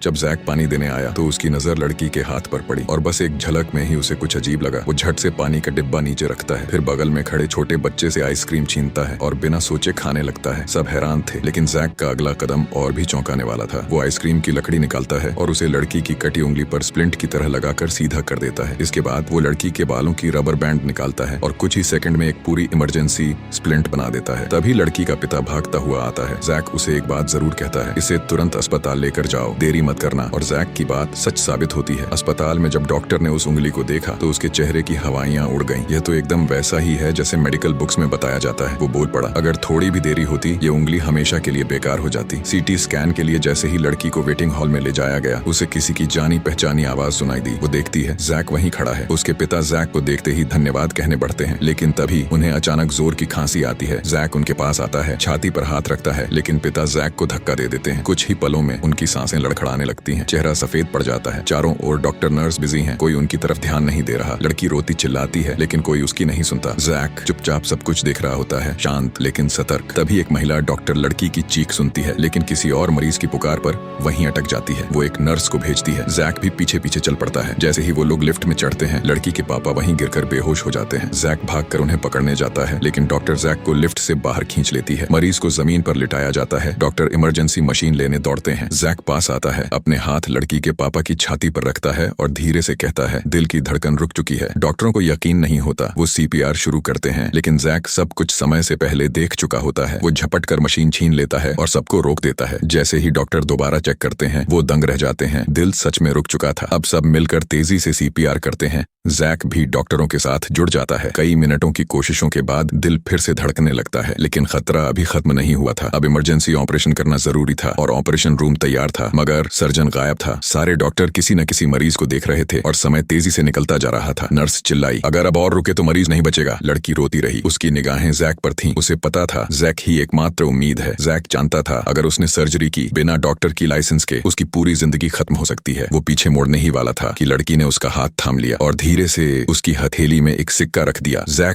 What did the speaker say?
जब जैक पानी देने आया तो उसकी नजर लड़की के हाथ पर पड़ी और बस एक झलक में ही उसे कुछ अजीब लगा। वो झट से पानी का डिब्बा नीचे रखता है, फिर बगल में खड़े छोटे बच्चे से आइसक्रीम छीनता है और बिना सोचे खाने लगता है। सब हैरान थे, लेकिन जैक का अगला कदम और भी चौंकाने वाला था। वो आइसक्रीम की लकड़ी निकालता है और उसे लड़की की कटी उंगली पर स्प्लिंट की तरह लगाकर सीधा कर देता है। इसके बाद वो लड़की के बालों की रबर बैंड निकालता है और कुछ ही सेकंड में एक पूरी इमरजेंसी स्प्लिंट बना देता है। तभी लड़की का पिता भागता हुआ आता है। जैक उसे एक बात जरूर कहता है, इसे तुरंत अस्पताल लेकर जाओ, देरी मत करना। और जैक की बात सच साबित होती है। अस्पताल में जब डॉक्टर ने उस उंगली को देखा तो उसके चेहरे की हवाइयां उड़ गईं। यह तो एकदम वैसा ही है जैसे मेडिकल बुक्स में बताया जाता है। वो बोल पड़ा, अगर थोड़ी भी देरी होती ये उंगली हमेशा के लिए बेकार हो जाती। सीटी स्कैन के लिए जैसे ही लड़की को वेटिंग हॉल में ले जाया गया, उसे किसी की जानी पहचानी आवाज सुनाई दी। वो देखती है जैक वहीं खड़ा है। उसके पिता जैक को देखते ही धन्यवाद कहने बढ़ते हैं, लेकिन तभी उन्हें अचानक जोर की खांसी आती है। जैक उनके पास आता है, छाती पर हाथ रखता है, लेकिन पिता जैक को धक्का दे देते हैं। कुछ ही पलों में उनकी सांसें लड़खड़ाने लगती हैं, चेहरा सफेद पड़ जाता है। चारों ओर डॉक्टर नर्स बिजी हैं, कोई उनकी तरफ ध्यान नहीं दे रहा। लड़की रोती चिल्लाती है, लेकिन कोई उसकी नहीं सुनता। जैक चुपचाप सब कुछ देख रहा होता है, शांत लेकिन सतर्क। तभी एक महिला डॉक्टर लड़की की चीख सुनती है, लेकिन किसी और मरीज की पुकार पर वहीं अटक जाती है। वो एक नर्स को भेजती है। जैक भी पीछे पीछे चल पड़ता है। जैसे ही वो लोग लिफ्ट में चढ़ते हैं, लड़की के पापा वहीं गिरकर बेहोश हो जाते हैं। जैक भागकर उन्हें पकड़ने जाता है, लेकिन डॉक्टर जैक को लिफ्ट से बाहर खींच लेती है। मरीज को जमीन पर लिटाया जाता है। डॉक्टर इमरजेंसी मशीन लेने दौड़ते हैं। जैक पास आता है, अपने हाथ लड़की के पापा की छाती पर रखता है और धीरे से कहता है, दिल की धड़कन रुक चुकी है। डॉक्टरों को यकीन नहीं होता। वो सीपीआर शुरू करते हैं, लेकिन जैक सब कुछ समय से पहले देख चुका होता है। वो झपट कर मशीन छीन लेता है और सबको रोक देता है। जैसे ही डॉक्टर दोबारा चेक करते हैं, वो दंग रह जाते हैं। दिल सच में रुक चुका था। अब सब मिलकर तेजी से सीपीआर करते हैं। जैक भी डॉक्टरों के साथ जुड़ जाता है। कई मिनटों की कोशिशों के बाद दिल फिर से धड़कने लगता है, लेकिन खतरा अभी खत्म नहीं हुआ था। अब इमरजेंसी ऑपरेशन करना जरूरी था और ऑपरेशन रूम तैयार था, मगर सर्जन गायब था। सारे डॉक्टर किसी न किसी मरीज को देख रहे थे और समय तेजी से निकलता जा रहा था। नर्स चिल्लाई, अगर अब और रुके तो मरीज नहीं बचेगा। लड़की रोती रही। उसकी निगाहें जैक पर थीं। उसे पता था जैक ही एकमात्र उम्मीद है। जैक जानता था अगर उसने सर्जरी की बिना डॉक्टर की लाइसेंस के, उसकी पूरी जिंदगी खत्म हो सकती है। वो पीछे मुड़ने ही वाला था कि लड़की ने उसका हाथ थाम लिया और धीरे से उसकी हथेली में एक सिक्का रख दिया। जैक